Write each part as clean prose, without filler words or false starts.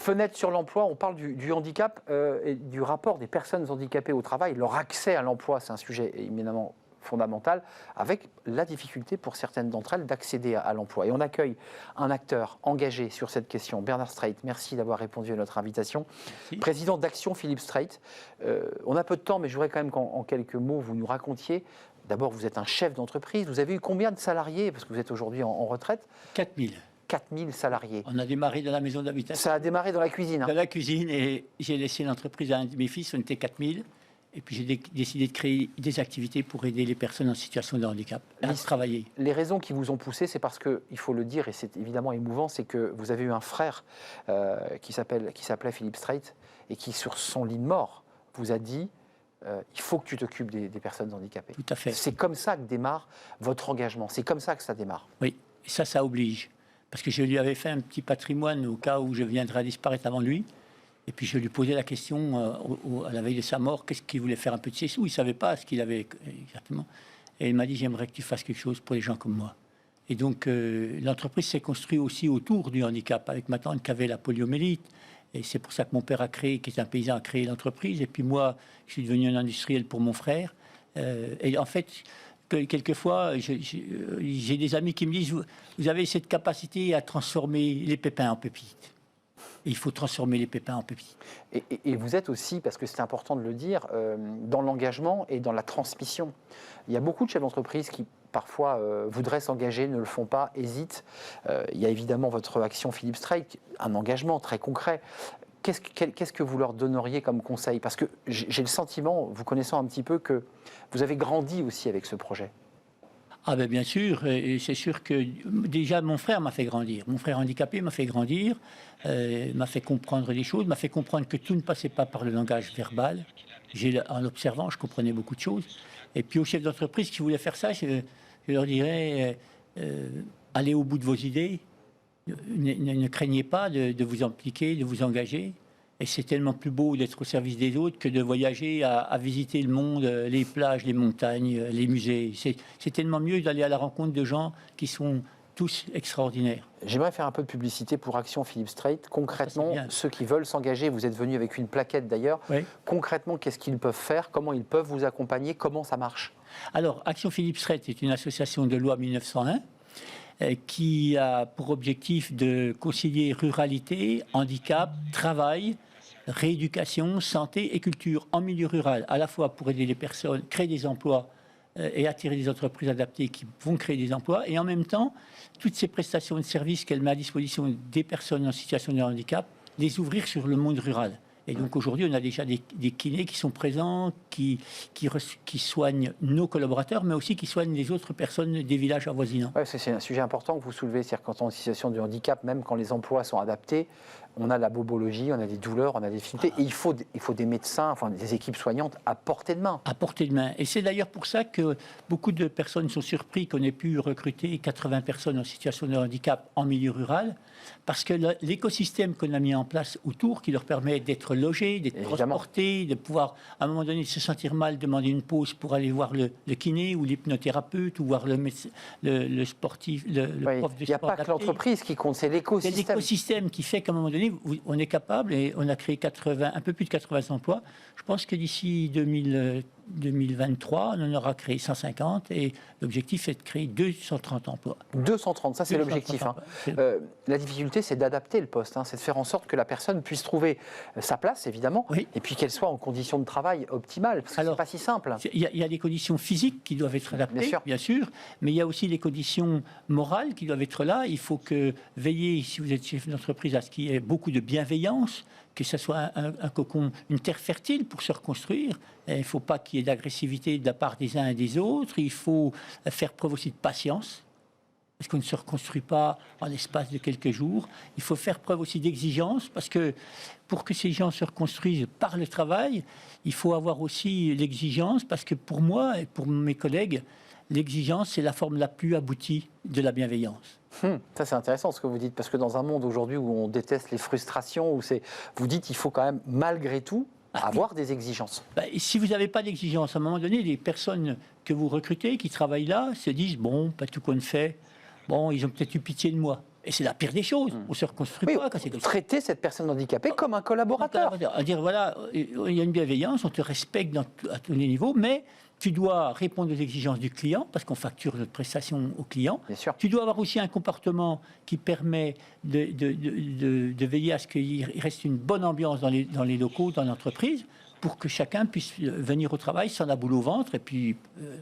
Fenêtre sur l'emploi, on parle du handicap et du rapport des personnes handicapées au travail. Leur accès à l'emploi, c'est un sujet éminemment fondamental, avec la difficulté pour certaines d'entre elles d'accéder à l'emploi. Et on accueille un acteur engagé sur cette question, Bernard Streit. Merci d'avoir répondu à notre invitation. Merci. Président d'Action Philippe Streit. On a peu de temps, mais je voudrais quand même qu'en quelques mots, vous nous racontiez. D'abord, vous êtes un chef d'entreprise. Vous avez eu combien de salariés? Parce que vous êtes aujourd'hui en retraite. 4000. 4000 salariés. On a démarré dans la maison d'habitation. Ça a démarré dans la cuisine. Dans la cuisine, et j'ai laissé l'entreprise à un de mes fils, on était 4000. Et puis j'ai décidé de créer des activités pour aider les personnes en situation de handicap à travailler. Les raisons qui vous ont poussé, c'est parce que, il faut le dire, et c'est évidemment émouvant, c'est que vous avez eu un frère qui s'appelait Philippe Streit, et qui, sur son lit de mort, vous a dit il faut que tu t'occupes des personnes handicapées. Tout à fait. C'est comme ça que démarre votre engagement, c'est comme ça que ça démarre. Oui, et ça oblige. Parce que je lui avais fait un petit patrimoine au cas où je viendrais à disparaître avant lui. Et puis je lui posais la question à la veille de sa mort, qu'est-ce qu'il voulait faire un peu de ses sous. Il ne savait pas ce qu'il avait exactement. Et il m'a dit, j'aimerais que tu fasses quelque chose pour les gens comme moi. Et donc l'entreprise s'est construite aussi autour du handicap, avec ma tante qui avait la poliomyélite. Et c'est pour ça que mon père a créé, qui est un paysan, a créé l'entreprise. Et puis moi, je suis devenu un industriel pour mon frère. Et en fait, quelquefois, j'ai des amis qui me disent, vous avez cette capacité à transformer les pépins en pépites. Et il faut transformer les pépins en pépites. Et vous êtes aussi, parce que c'est important de le dire, dans l'engagement et dans la transmission. Il y a beaucoup de chefs d'entreprise qui, parfois, voudraient s'engager, ne le font pas, hésitent. Il y a évidemment votre action Philippe Streit, un engagement très concret. Qu'est-ce que vous leur donneriez comme conseil? Parce que j'ai le sentiment, vous connaissant un petit peu, que vous avez grandi aussi avec ce projet. Ah ben bien sûr, et c'est sûr que déjà mon frère m'a fait grandir. Mon frère handicapé m'a fait grandir, m'a fait comprendre des choses, m'a fait comprendre que tout ne passait pas par le langage verbal. En l'observant, je comprenais beaucoup de choses. Et puis aux chefs d'entreprise qui voulaient faire ça, je leur dirais, allez au bout de vos idées, ne craignez pas de vous impliquer, de vous engager. Et c'est tellement plus beau d'être au service des autres que de voyager à visiter le monde, les plages, les montagnes, les musées. C'est tellement mieux d'aller à la rencontre de gens qui sont tous extraordinaires. J'aimerais faire un peu de publicité pour Action Philippe Streit. Concrètement, ceux qui veulent s'engager, vous êtes venu avec une plaquette d'ailleurs. Oui. Concrètement, qu'est-ce qu'ils peuvent faire? Comment ils peuvent vous accompagner? Comment ça marche? Alors, Action Philippe Streit est une association de loi 1901 qui a pour objectif de concilier ruralité, handicap, travail, rééducation, santé et culture en milieu rural, à la fois pour aider les personnes, créer des emplois et attirer des entreprises adaptées qui vont créer des emplois, et en même temps, toutes ces prestations de services qu'elle met à disposition des personnes en situation de handicap, les ouvrir sur le monde rural. Et donc aujourd'hui, on a déjà des kinés qui sont présents, qui soignent nos collaborateurs, mais aussi qui soignent les autres personnes des villages avoisinants. Ouais, c'est un sujet important que vous soulevez, c'est-à-dire quand on est en situation de handicap, même quand les emplois sont adaptés, on a la bobologie, on a des douleurs, on a des difficultés, et il faut des médecins, enfin des équipes soignantes à portée de main. À portée de main. Et c'est d'ailleurs pour ça que beaucoup de personnes sont surpris qu'on ait pu recruter 80 personnes en situation de handicap en milieu rural, parce que l'écosystème qu'on a mis en place autour, qui leur permet d'être logés, d'être transportés, de pouvoir, à un moment donné, se sentir mal, demander une pause pour aller voir le kiné ou l'hypnothérapeute ou voir le sportif, le prof de sport. Il n'y a pas que l'entreprise qui compte, c'est l'écosystème. C'est l'écosystème qui fait qu'à un moment donné, on est capable, et on a créé un peu plus de 80 emplois. Je pense que d'ici 2023, on en aura créé 150, et l'objectif est de créer 230 emplois. 230, ça c'est l'objectif. Hein. La difficulté, c'est d'adapter le poste, hein, c'est de faire en sorte que la personne puisse trouver sa place, évidemment, oui, et puis qu'elle soit en conditions de travail optimales, parce que c'est pas si simple. Il y a les conditions physiques qui doivent être adaptées, bien sûr, mais il y a aussi les conditions morales qui doivent être là. Il faut veiller, si vous êtes chef d'entreprise, à ce qu'il y ait beaucoup de bienveillance, que ce soit un cocon, une terre fertile pour se reconstruire. Il ne faut pas qu'il y ait d'agressivité de la part des uns et des autres. Il faut faire preuve aussi de patience, parce qu'on ne se reconstruit pas en l'espace de quelques jours. Il faut faire preuve aussi d'exigence, parce que pour que ces gens se reconstruisent par le travail, il faut avoir aussi l'exigence, parce que pour moi et pour mes collègues, l'exigence, c'est la forme la plus aboutie de la bienveillance. Ça, c'est intéressant ce que vous dites, parce que dans un monde aujourd'hui où on déteste les frustrations, vous dites qu'il faut quand même, malgré tout, avoir des exigences. Si vous n'avez pas d'exigence, à un moment donné, les personnes que vous recrutez, qui travaillent là, se disent, bon, pas tout qu'on fait, bon, ils ont peut-être eu pitié de moi. Et c'est la pire des choses. On ne se reconstruit Oui, pas quand c'est comme ça. traiter cette personne handicapée comme un collaborateur. À dire, voilà, il y a une bienveillance, on te respecte à tous les niveaux, mais tu dois répondre aux exigences du client, parce qu'on facture notre prestation au client. Bien sûr. Tu dois avoir aussi un comportement qui permet de veiller à ce qu'il reste une bonne ambiance dans les locaux, dans l'entreprise, pour que chacun puisse venir au travail sans la boule au ventre et puis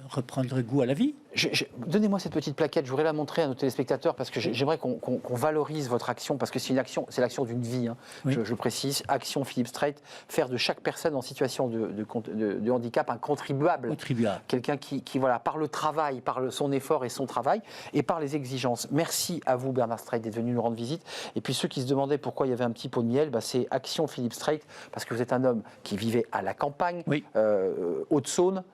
reprendre goût à la vie. Donnez-moi cette petite plaquette, je voudrais la montrer à nos téléspectateurs parce que j'aimerais qu'on valorise votre action, parce que c'est une action, c'est l'action d'une vie, hein. Oui. Je précise, Action Philippe Strait, faire de chaque personne en situation de handicap un contribuable. Quelqu'un qui, voilà, par le travail, par son effort et son travail, et par les exigences. Merci à vous Bernard Strait d'être venu nous rendre visite. Et puis ceux qui se demandaient pourquoi il y avait un petit pot de miel, bah, c'est Action Philippe Strait, parce que vous êtes un homme qui vivait à la campagne, oui. Haute-Saône.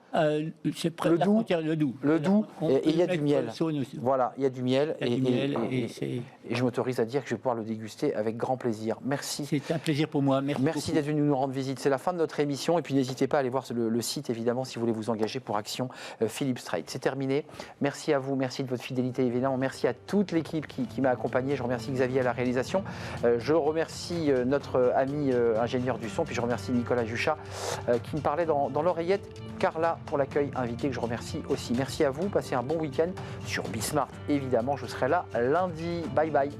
C'est près de la frontière, le Doubs. Et il y a du miel. Voilà, il y a du miel. Et je m'autorise à dire que je vais pouvoir le déguster avec grand plaisir. Merci. C'est un plaisir pour moi. Merci d'être venu nous rendre visite. C'est la fin de notre émission. Et puis n'hésitez pas à aller voir le site, évidemment, si vous voulez vous engager pour Action Philippe Strait. C'est terminé. Merci à vous. Merci de votre fidélité, évidemment. Merci à toute l'équipe qui m'a accompagné. Je remercie Xavier à la réalisation. Je remercie notre ami ingénieur du son. Puis je remercie Nicolas Juchat qui me parlait dans l'oreillette. Carla pour l'accueil invité que je remercie aussi. Merci à vous, passez un bon week-end sur Bismart. Évidemment, je serai là lundi. Bye bye.